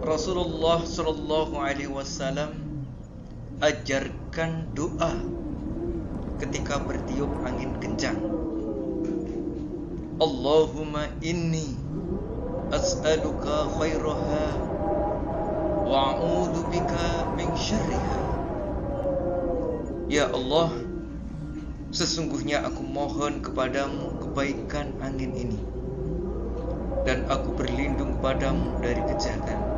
Rasulullah sallallahu alaihi wasallam ajarkan doa ketika bertiup angin kencang. Allahumma inni as'aluka khairaha wa a'udzu bika min syarriha. Ya Allah, sesungguhnya aku mohon kepadamu kebaikan angin ini, dan aku berlindung kepadamu dari kejahatan.